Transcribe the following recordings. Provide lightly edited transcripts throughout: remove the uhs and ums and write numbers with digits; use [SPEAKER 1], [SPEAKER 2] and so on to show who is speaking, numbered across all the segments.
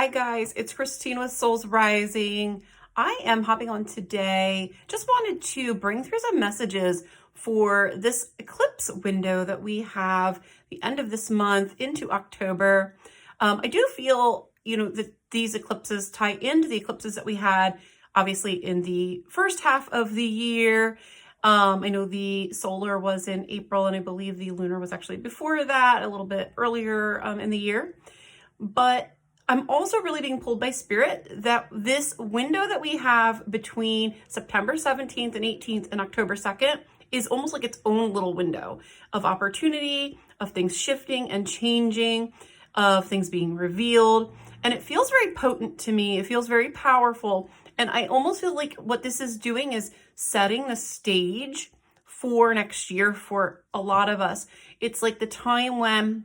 [SPEAKER 1] Hi guys, it's Christine with Souls Rising. I am hopping on today. Just wanted to bring through some messages for this eclipse window that we have the end of this month into October. I do feel, that these eclipses tie into the eclipses that we had obviously in the first half of the year. I know the solar was in April, and I believe the lunar was actually before that, a little bit earlier in the year. But I'm also really being pulled by spirit that this window that we have between September 17th and 18th and October 2nd is almost like its own little window of opportunity, of things shifting and changing, of things being revealed. And it feels very potent to me. It feels very powerful. And I almost feel like what this is doing is setting the stage for next year for a lot of us. It's like the time when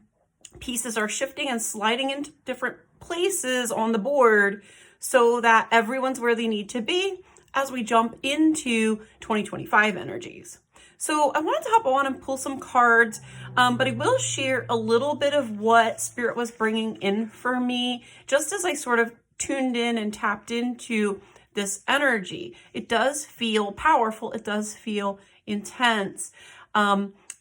[SPEAKER 1] pieces are shifting and sliding into different places on the board so that everyone's where they need to be as we jump into 2025 energies. So I wanted to hop on and pull some cards, but I will share a little bit of what Spirit was bringing in for me just as I sort of tuned in and tapped into this energy. It does feel powerful. It does feel intense.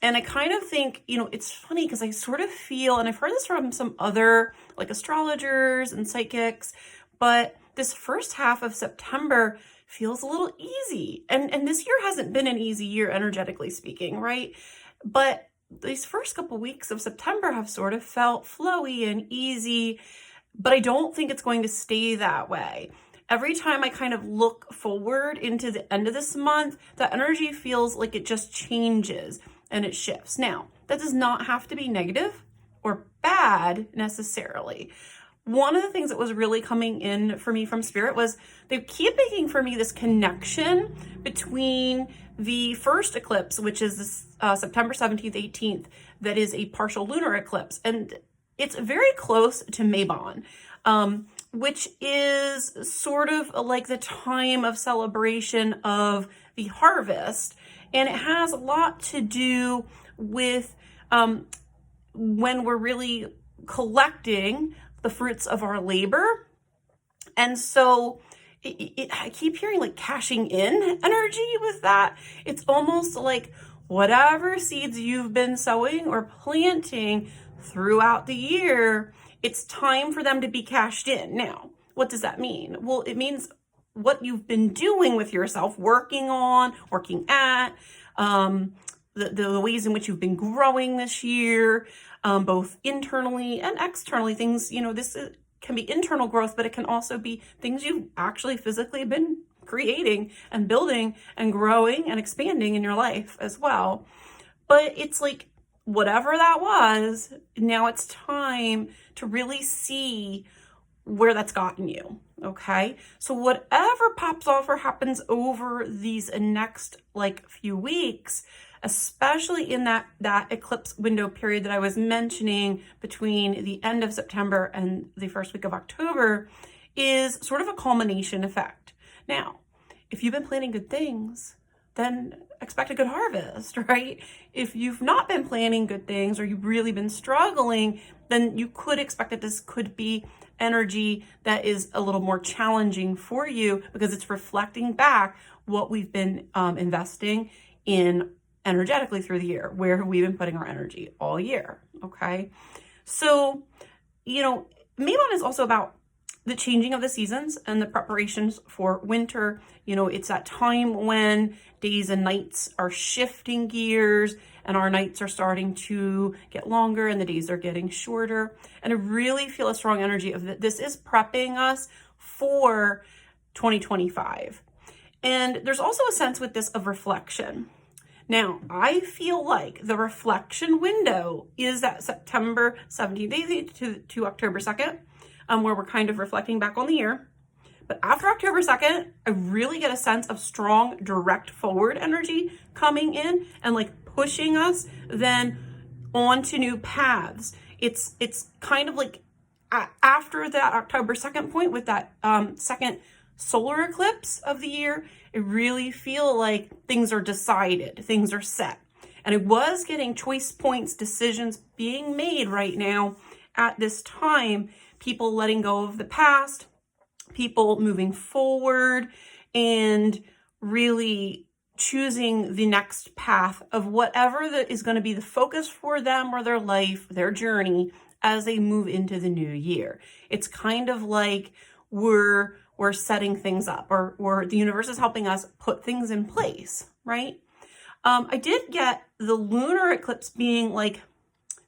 [SPEAKER 1] And I kind of think, it's funny because I sort of feel, and I've heard this from some other like astrologers and psychics, but this first half of September feels a little easy. And this year hasn't been an easy year, energetically speaking, right? But these first couple weeks of September have sort of felt flowy and easy, but I don't think it's going to stay that way. Every time I kind of look forward into the end of this month, the energy feels like it just changes and it shifts. Now, that does not have to be negative or bad necessarily. One of the things that was really coming in for me from Spirit was they keep making for me this connection between the first eclipse, which is this September 17th, 18th, that is a partial lunar eclipse. And it's very close to Mabon, which is sort of like the time of celebration of the harvest. And it has a lot to do with when we're really collecting the fruits of our labor. And so I keep hearing like cashing in energy with that. It's almost like whatever seeds you've been sowing or planting throughout the year, it's time for them to be cashed in. Now, what does that mean? Well, it means what you've been doing with yourself, working at, the ways in which you've been growing this year, both internally and externally. Things, this can be internal growth, but it can also be things you've actually physically been creating and building and growing and expanding in your life as well. But it's like, whatever that was, now it's time to really see where that's gotten you. Okay. So whatever pops off or happens over these next few weeks, especially in that eclipse window period that I was mentioning between the end of September and the first week of October, is sort of a culmination effect. Now, if you've been planning good things, then expect a good harvest, right? If you've not been planning good things or you've really been struggling, then you could expect that this could be energy that is a little more challenging for you because it's reflecting back what we've been investing in energetically through the year, where we've been putting our energy all year, okay? So, Mabon is also about the changing of the seasons and the preparations for winter. It's that time when days and nights are shifting gears and our nights are starting to get longer and the days are getting shorter. And I really feel a strong energy of that. This is prepping us for 2025. And there's also a sense with this of reflection. Now, I feel like the reflection window is that September 17th to October 2nd, where we're kind of reflecting back on the year. But after October 2nd, I really get a sense of strong, direct forward energy coming in and pushing us then onto new paths. It's kind of like after that October 2nd point with that second solar eclipse of the year, I really feel like things are decided, things are set. And I was getting choice points, decisions being made right now at this time people letting go of the past, people moving forward, and really choosing the next path of whatever that is going to be the focus for them or their life, their journey as they move into the new year. It's kind of like we're setting things up, or the universe is helping us put things in place, right? I did get the lunar eclipse being like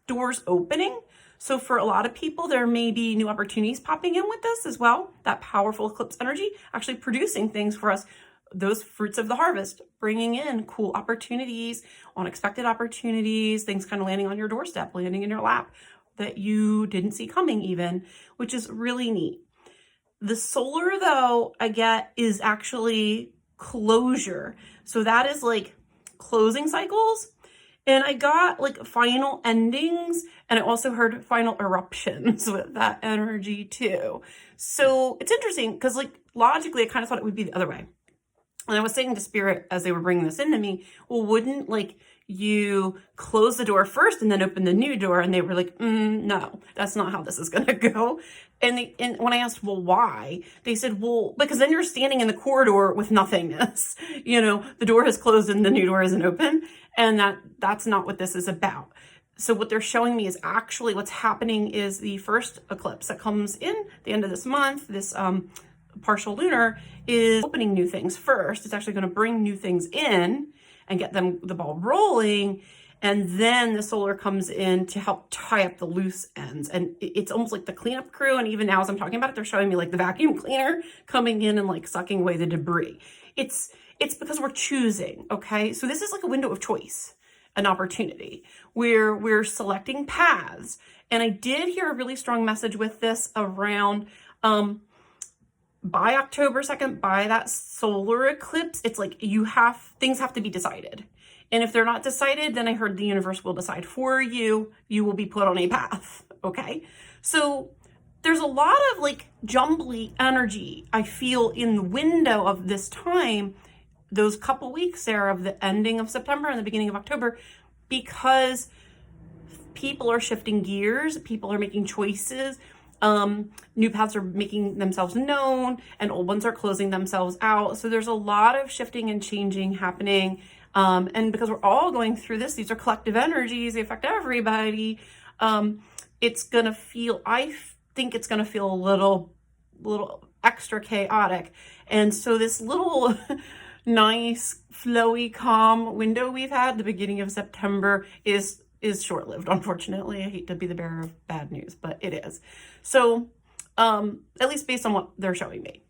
[SPEAKER 1] doors opening. So for a lot of people, there may be new opportunities popping in with this as well. That powerful eclipse energy actually producing things for us, those fruits of the harvest, bringing in cool opportunities, unexpected opportunities, things kind of landing on your doorstep, landing in your lap that you didn't see coming even, which is really neat. The solar, though, I get is actually closure. So that is like closing cycles. And I got like final endings, and I also heard final eruptions with that energy too. So it's interesting because like logically, I kind of thought it would be the other way. And I was saying to Spirit as they were bringing this into me, well, wouldn't like you close the door first and then open the new door? And they were like, no, that's not how this is going to go. And when I asked, well, why? They said, well, because then you're standing in the corridor with nothingness. You know, the door has closed and the new door isn't open. And that's not what this is about. So what they're showing me is actually what's happening is the first eclipse that comes in the end of this month, this partial lunar, is opening new things first. It's actually going to bring new things in and get the ball rolling. And then the solar comes in to help tie up the loose ends. And it's almost like the cleanup crew. And even now as I'm talking about it, they're showing me like the vacuum cleaner coming in and like sucking away the debris. It's because we're choosing, okay? So this is like a window of choice, an opportunity where we're selecting paths. And I did hear a really strong message with this around, by October 2nd, by that solar eclipse, it's like things have to be decided. And if they're not decided, then I heard the universe will decide for you. You will be put on a path, okay? So there's a lot of like jumbly energy I feel in the window of this time, those couple weeks there of the ending of September and the beginning of October, because people are shifting gears, people are making choices, new paths are making themselves known, and old ones are closing themselves out. So there's a lot of shifting and changing happening. And because we're all going through this, these are collective energies, they affect everybody. It's going to feel, I think it's going to feel a little extra chaotic. And so this little nice, flowy, calm window we've had, the beginning of September, is short-lived, unfortunately. I hate to be the bearer of bad news, but it is. So at least based on what they're showing me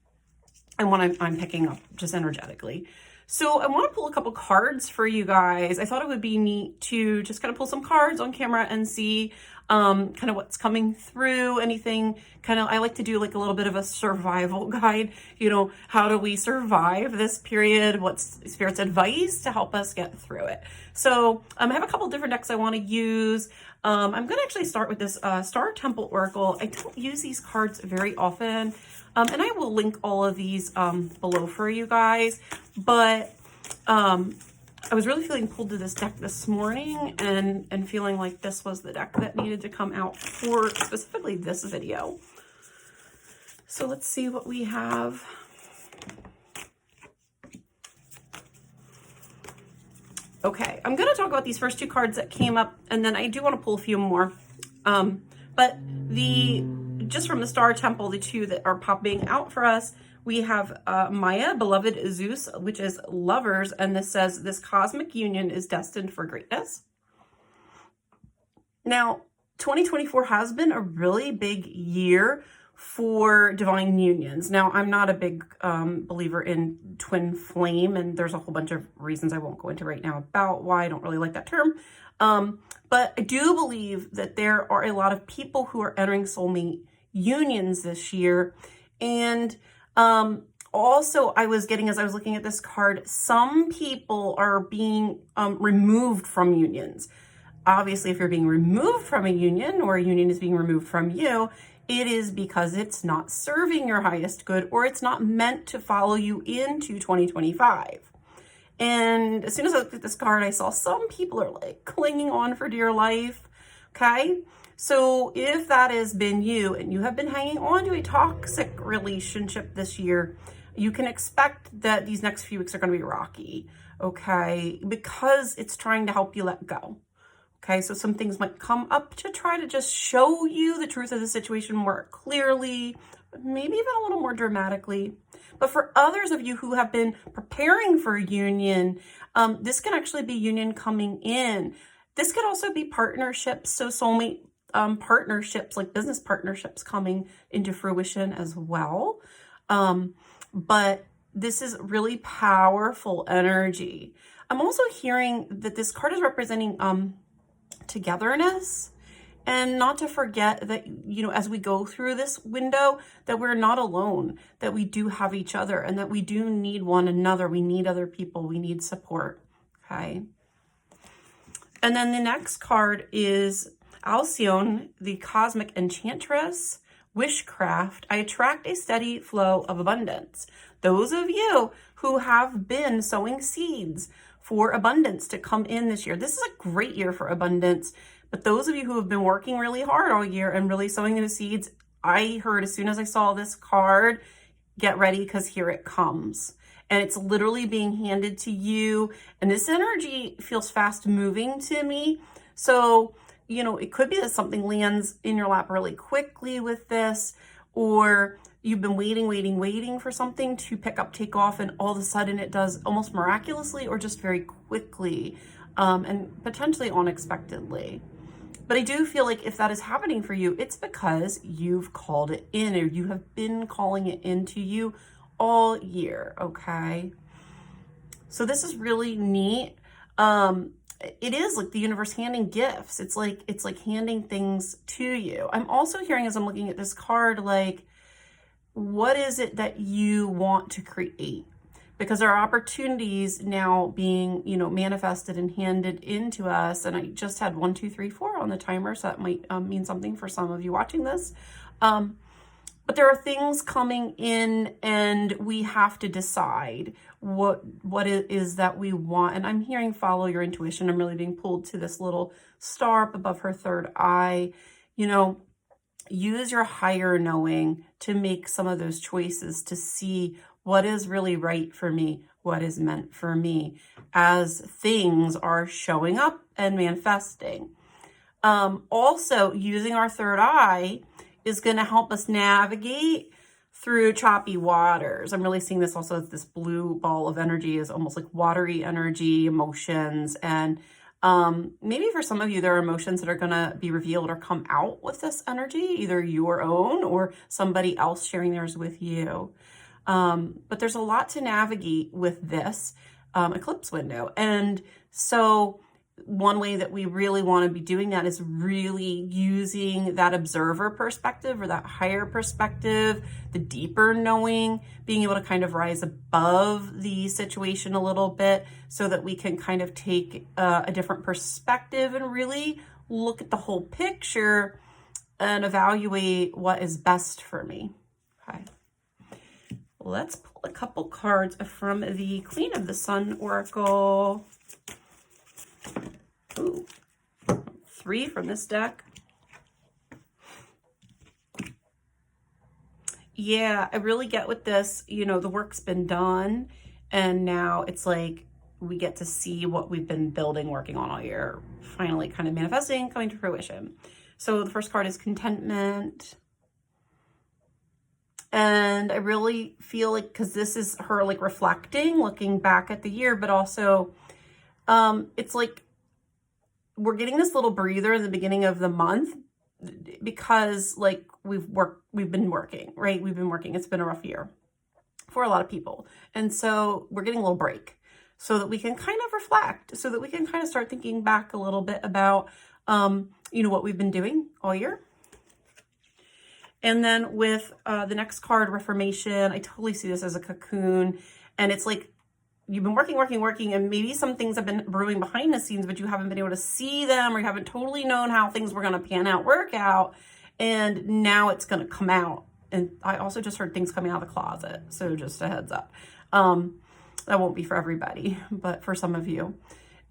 [SPEAKER 1] and what I'm picking up just energetically. So I want to pull a couple cards for you guys. I thought it would be neat to just kind of pull some cards on camera and see kind of what's coming through, anything I like to do like a little bit of a survival guide. You know, how do we survive this period? What's Spirit's advice to help us get through it? So I have a couple different decks I want to use. I'm going to actually start with this Star Temple Oracle. I don't use these cards very often. And I will link all of these below for you guys. But I was really feeling pulled to this deck this morning and feeling like this was the deck that needed to come out for specifically this video. So let's see what we have. Okay, I'm going to talk about these first two cards that came up, and then I do want to pull a few more. But just from the Star Temple, the two that are popping out for us, we have Maya, beloved Zeus, which is lovers, and this says, this cosmic union is destined for greatness. Now, 2024 has been a really big year for divine unions. Now, I'm not a big believer in twin flame, and there's a whole bunch of reasons I won't go into right now about why I don't really like that term. But I do believe that there are a lot of people who are entering soulmate unions this year. And also I was getting, as I was looking at this card, some people are being removed from unions. Obviously, if you're being removed from a union, or a union is being removed from you, it is because it's not serving your highest good, or it's not meant to follow you into 2025. And as soon as I looked at this card, I saw some people are like clinging on for dear life. Okay. So if that has been you and you have been hanging on to a toxic relationship this year, you can expect that these next few weeks are going to be rocky, okay? Because it's trying to help you let go. Okay, so some things might come up to try to just show you the truth of the situation more clearly, maybe even a little more dramatically. But for others of you who have been preparing for a union, this can actually be union coming in. This could also be partnerships, so soulmate partnerships, like business partnerships coming into fruition as well. But this is really powerful energy. I'm also hearing that this card is representing togetherness, and not to forget that, you know, as we go through this window, that we're not alone, that we do have each other, and that we do need one another. We need other people. We need support. Okay. And then the next card is Alcyone, the Cosmic Enchantress, Wishcraft. I attract a steady flow of abundance. Those of you who have been sowing seeds for abundance to come in this year, this is a great year for abundance. But those of you who have been working really hard all year and really sowing those seeds, I heard as soon as I saw this card, get ready because here it comes. And it's literally being handed to you. And this energy feels fast moving to me. So, you know, it could be that something lands in your lap really quickly with this, or you've been waiting for something to pick up, take off, and all of a sudden it does almost miraculously or just very quickly, and potentially unexpectedly. But I do feel like if that is happening for you, it's because you've called it in, or you have been calling it into you all year, okay? So this is really neat. It is like the universe handing gifts. It's like handing things to you. I'm also hearing, as I'm looking at this card, like, what is it that you want to create? Because there are opportunities now being, you know, manifested and handed into us. And I just had 1, 2, 3, 4 on the timer, so that might mean something for some of you watching this. But there are things coming in, and we have to decide what it is that we want. And I'm hearing follow your intuition. I'm really being pulled to this little star up above her third eye. You know, use your higher knowing to make some of those choices, to see what is really right for me, what is meant for me, as things are showing up and manifesting. Also, using our third eye is going to help us navigate through choppy waters. I'm really seeing this also as this blue ball of energy is almost like watery energy, emotions, and maybe for some of you, there are emotions that are going to be revealed or come out with this energy, either your own or somebody else sharing theirs with you. But there's a lot to navigate with this eclipse window. And so one way that we really want to be doing that is really using that observer perspective, or that higher perspective, the deeper knowing, being able to kind of rise above the situation a little bit so that we can kind of take a different perspective and really look at the whole picture and evaluate what is best for me. Okay. Let's pull a couple cards from the Queen of the Sun Oracle. Ooh, 3 from this deck. Yeah, I really get with this, you know, the work's been done, and now it's like we get to see what we've been building, working on all year, finally kind of manifesting, coming to fruition. So the first card is contentment. And I really feel like, because this is her like reflecting, looking back at the year, but also it's like we're getting this little breather in the beginning of the month, because like we've been working, right? We've been working. It's been a rough year for a lot of people. And so we're getting a little break so that we can kind of reflect, so that we can kind of start thinking back a little bit about, you know, what we've been doing all year. And then with the next card, Reformation, I totally see this as a cocoon. And it's like you've been working, and maybe some things have been brewing behind the scenes, but you haven't been able to see them, or you haven't totally known how things were going to pan out, work out. And now it's going to come out. And I also just heard things coming out of the closet. So just a heads up. That won't be for everybody, but for some of you.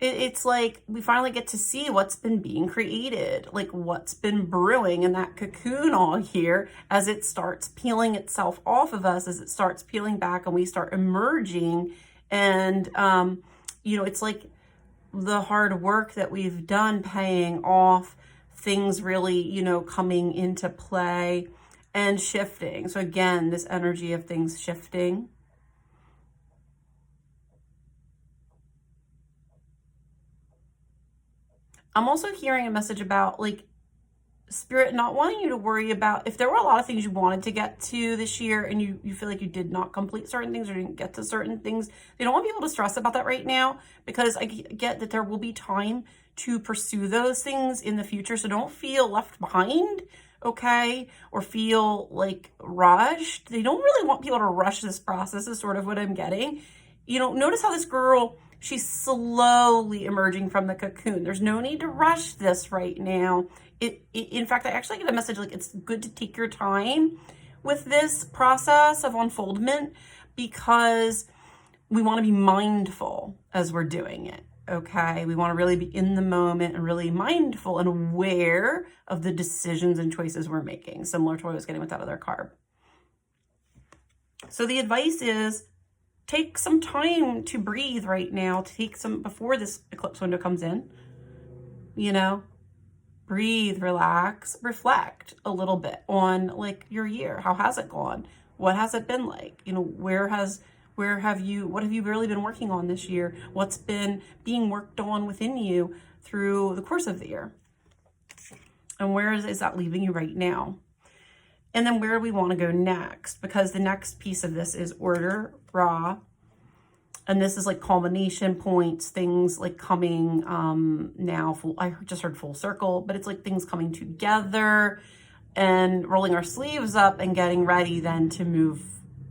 [SPEAKER 1] It's like we finally get to see what's been being created, like what's been brewing in that cocoon all year as it starts peeling itself off of us, as it starts peeling back and we start emerging. And, it's like the hard work that we've done paying off, things really, coming into play and shifting. So again, this energy of things shifting. I'm also hearing a message about like Spirit not wanting you to worry about if there were a lot of things you wanted to get to this year and you feel like you did not complete certain things or didn't get to certain things. They don't want people to stress about that right now, because I get that there will be time to pursue those things in the future. So don't feel left behind, okay? Or feel like rushed. They don't really want people to rush this process is sort of what I'm getting. Notice how this girl, she's slowly emerging from the cocoon. There's no need to rush this right now. In fact, I actually get a message like it's good to take your time with this process of unfoldment, because we want to be mindful as we're doing it, okay? We want to really be in the moment and really mindful and aware of the decisions and choices we're making, similar to what I was getting with that other card. So the advice is take some time to breathe right now, before this eclipse window comes in, breathe, relax, reflect a little bit on like your year. How has it gone? What has it been like? What have you really been working on this year? What's been being worked on within you through the course of the year? And where is that leaving you right now? And then where do we want to go next? Because the next piece of this is order, raw. And this is like culmination points, things like coming now. I just heard full circle, but it's like things coming together and rolling our sleeves up and getting ready then to move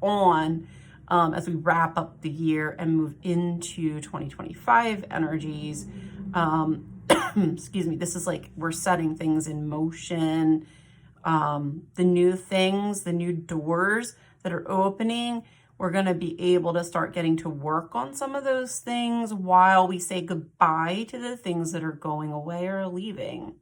[SPEAKER 1] on as we wrap up the year and move into 2025 energies. Excuse me. This is like we're setting things in motion. The new things, the new doors that are opening, we're going to be able to start getting to work on some of those things while we say goodbye to the things that are going away or leaving.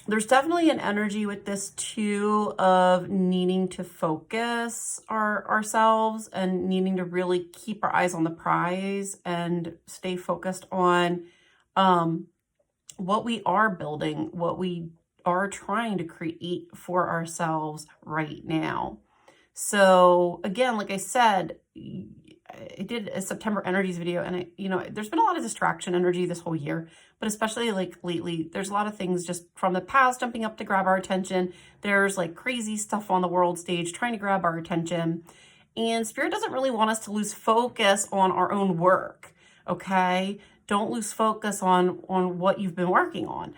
[SPEAKER 1] There's definitely an energy with this too of needing to focus ourselves and needing to really keep our eyes on the prize and stay focused on what we are building, what we are trying to create for ourselves right now. So again, like I said, I did a September energies video, and there's been a lot of distraction energy this whole year, but especially like lately, there's a lot of things just from the past jumping up to grab our attention. There's like crazy stuff on the world stage trying to grab our attention, and Spirit doesn't really want us to lose focus on our own work. Okay, don't lose focus on what you've been working on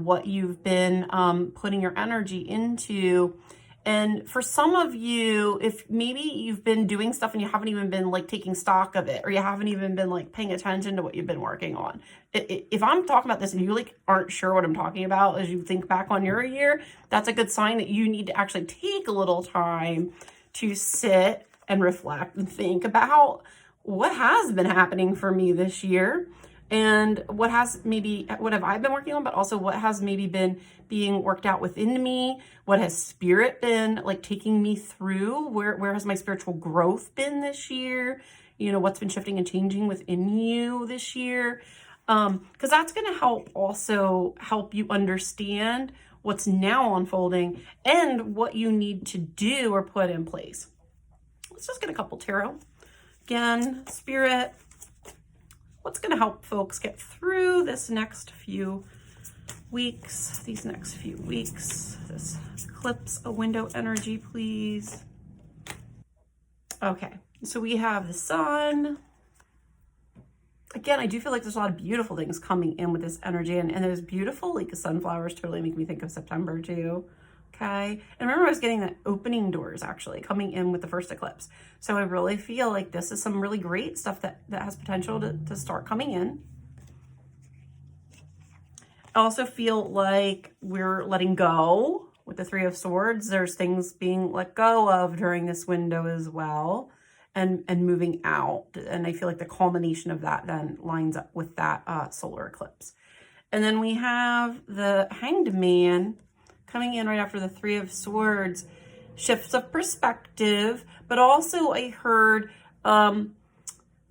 [SPEAKER 1] what you've been putting your energy into. And for some of you, if maybe you've been doing stuff and you haven't even been like taking stock of it, or you haven't even been like paying attention to what you've been working on. If I'm talking about this and you like aren't sure what I'm talking about as you think back on your year, that's a good sign that you need to actually take a little time to sit and reflect and think about what has been happening for me this year. And what have I been working on, but also what has maybe been being worked out within me? What has Spirit been like taking me through? Where has my spiritual growth been this year? What's been shifting and changing within you this year? Because that's going to help you understand what's now unfolding and what you need to do or put in place. Let's just get a couple tarot. Again, Spirit, what's going to help folks get through this next few weeks, this eclipse window energy, please. Okay, so we have the sun. Again, I do feel like there's a lot of beautiful things coming in with this energy, and those beautiful like sunflowers totally make me think of September too. Okay, and remember I was getting that opening doors actually coming in with the first eclipse. So I really feel like this is some really great stuff that has potential to start coming in. I also feel like we're letting go with the Three of Swords. There's things being let go of during this window as well. and moving out. And I feel like the culmination of that then lines up with that solar eclipse. And then we have the Hanged Man coming in right after the Three of Swords. Shifts of perspective, but also I heard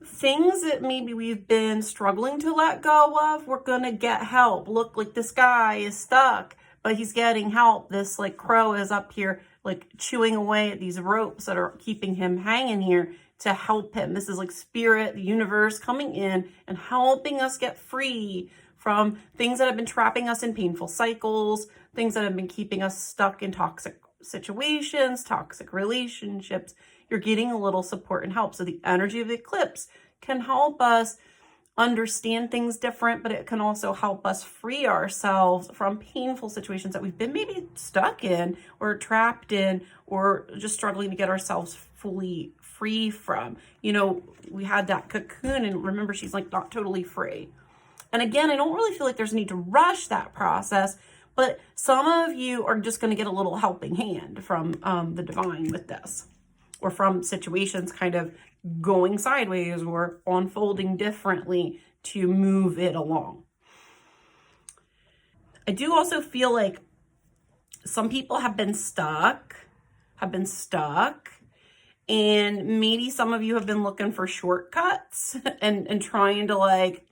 [SPEAKER 1] things that maybe we've been struggling to let go of, we're gonna get help. Look, like this guy is stuck, but he's getting help. This like crow is up here like chewing away at these ropes that are keeping him hanging here to help him. This is like spirit, the universe coming in and helping us get free from things that have been trapping us in painful cycles, things that have been keeping us stuck in toxic situations, toxic relationships. You're getting a little support and help. So the energy of the eclipse can help us understand things different, but it can also help us free ourselves from painful situations that we've been maybe stuck in or trapped in, or just struggling to get ourselves fully free from. You know, we had that cocoon, and remember, she's like not totally free. And again, I don't really feel like there's a need to rush that process, but some of you are just going to get a little helping hand from the divine with this, or from situations kind of going sideways or unfolding differently to move it along. I do also feel like some people have been stuck, and maybe some of you have been looking for shortcuts and trying to like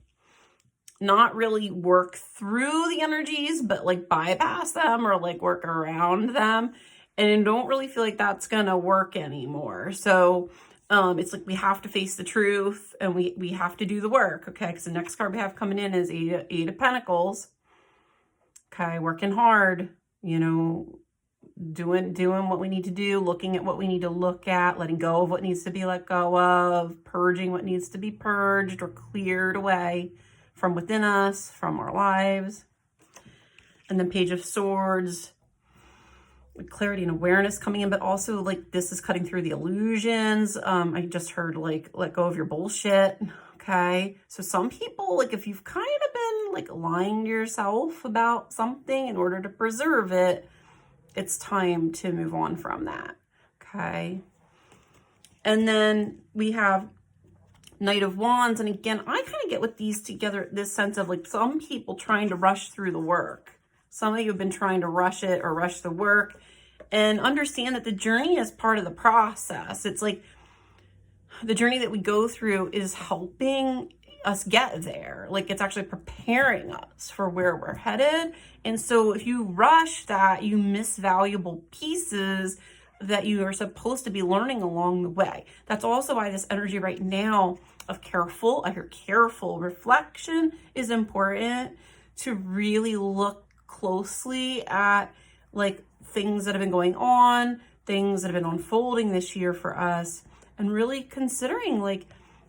[SPEAKER 1] not really work through the energies, but like bypass them or like work around them. And I don't really feel like that's gonna work anymore. So it's like we have to face the truth, and we have to do the work, okay? Because the next card we have coming in is Eight of Pentacles. Okay, working hard, you know, doing what we need to do, looking at what we need to look at, letting go of what needs to be let go of, purging what needs to be purged or cleared away from within us, from our lives. And then Page of Swords, with clarity and awareness coming in, but also like this is cutting through the illusions. I just heard like, let go of your bullshit. Okay. So some people, like if you've kind of been like lying to yourself about something in order to preserve it, it's time to move on from that. Okay. And then we have Knight of Wands. And again, I kind of get with these together, this sense of like some people trying to rush through the work. Some of you have been trying to rush it or rush the work, and understand that the journey is part of the process. It's like the journey that we go through is helping us get there. Like it's actually preparing us for where we're headed. And so if you rush that, you miss valuable pieces that you are supposed to be learning along the way. That's also why this energy right now of careful, I hear careful reflection is important, to really look closely at like things that have been going on, things that have been unfolding this year for us, and really considering like,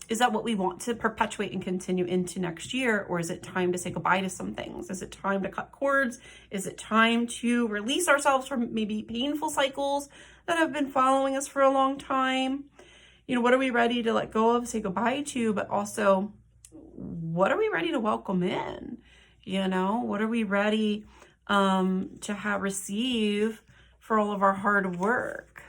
[SPEAKER 1] is that what we want to perpetuate and continue into next year? Or is it time to say goodbye to some things? Is it time to cut cords? Is it time to release ourselves from maybe painful cycles that have been following us for a long time? You know, what are we ready to let go of, say goodbye to, but also what are we ready to welcome in? You know, what are we ready to have receive for all of our hard work?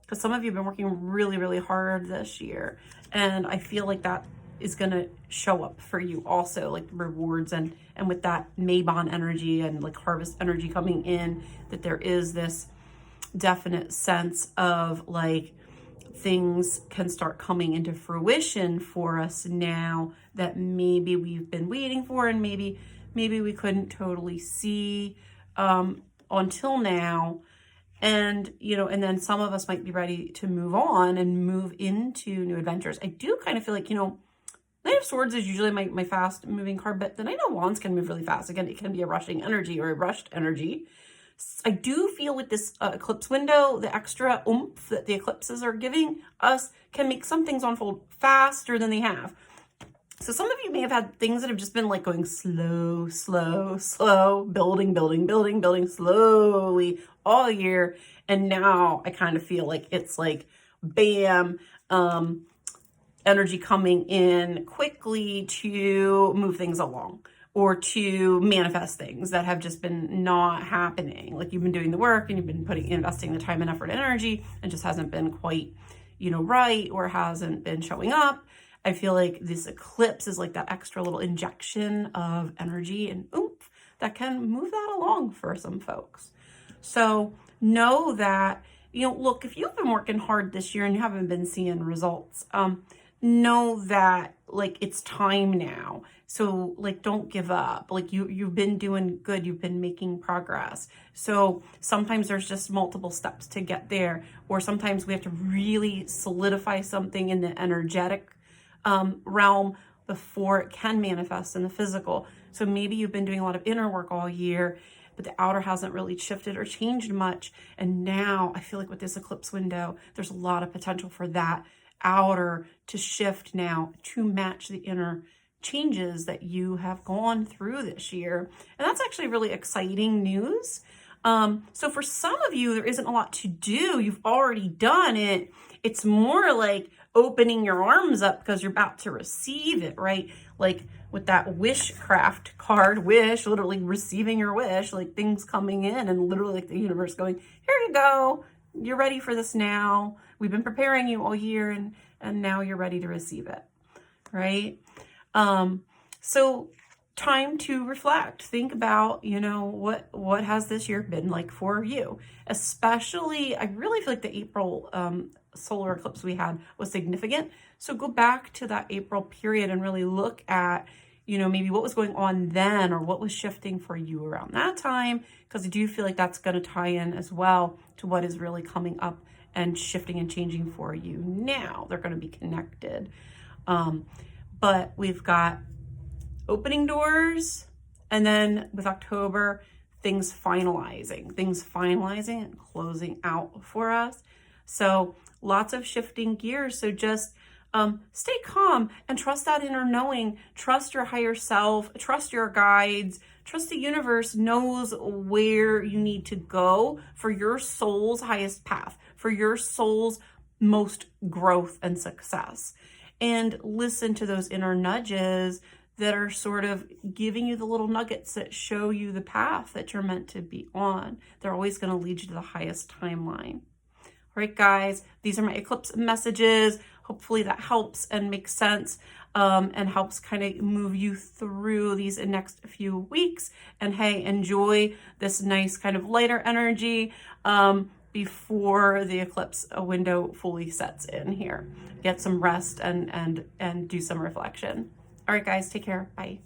[SPEAKER 1] Because some of you have been working really, really hard this year. And I feel like that is going to show up for you also, like rewards and with that Mabon energy and like harvest energy coming in, that there is this definite sense of like things can start coming into fruition for us now that maybe we've been waiting for, and maybe we couldn't totally see until now. And, you know, and then some of us might be ready to move on and move into new adventures. I do kind of feel like, you know, Knight of Swords is usually my fast moving card, but the Knight of Wands can move really fast. Again, it can be a rushing energy or a rushed energy. I do feel with this eclipse window, the extra oomph that the eclipses are giving us can make some things unfold faster than they have. So some of you may have had things that have just been like going slow, building slowly all year. And now I kind of feel like it's like, bam, energy coming in quickly to move things along or to manifest things that have just been not happening. Like you've been doing the work and you've been investing the time and effort and energy, and just hasn't been quite, right, or hasn't been showing up. I feel like this eclipse is like that extra little injection of energy and oomph that can move that along for some folks. So know that, look, if you've been working hard this year and you haven't been seeing results, know that like it's time now. So like, don't give up. Like you've been doing good. You've been making progress. So sometimes there's just multiple steps to get there, or sometimes we have to really solidify something in the energetic realm before it can manifest in the physical. So maybe you've been doing a lot of inner work all year, but the outer hasn't really shifted or changed much. And now I feel like with this eclipse window, there's a lot of potential for that outer to shift now to match the inner changes that you have gone through this year. And that's actually really exciting news. So for some of you, there isn't a lot to do. You've already done it. It's more like opening your arms up because you're about to receive it, right? Like with that wishcraft card, wish, literally receiving your wish, like things coming in and literally like the universe going, here you go. You're ready for this now. We've been preparing you all year and now you're ready to receive it, right? So time to reflect. Think about, what has this year been like for you? Especially, I really feel like the April solar eclipse we had was significant. So go back to that April period and really look at, maybe what was going on then or what was shifting for you around that time, because I do feel like that's going to tie in as well to what is really coming up and shifting and changing for you now. They're going to be connected. But we've got opening doors, and then with October, things finalizing and closing out for us. So lots of shifting gears. So just stay calm and trust that inner knowing, trust your higher self, trust your guides, trust the universe knows where you need to go for your soul's highest path, for your soul's most growth and success. And listen to those inner nudges that are sort of giving you the little nuggets that show you the path that you're meant to be on. They're always going to lead you to the highest timeline. All right, guys, these are my eclipse messages. Hopefully that helps and makes sense and helps kind of move you through these next few weeks. And hey, enjoy this nice kind of lighter energy before the eclipse window fully sets in here. Get some rest and do some reflection. All right, guys, take care. Bye.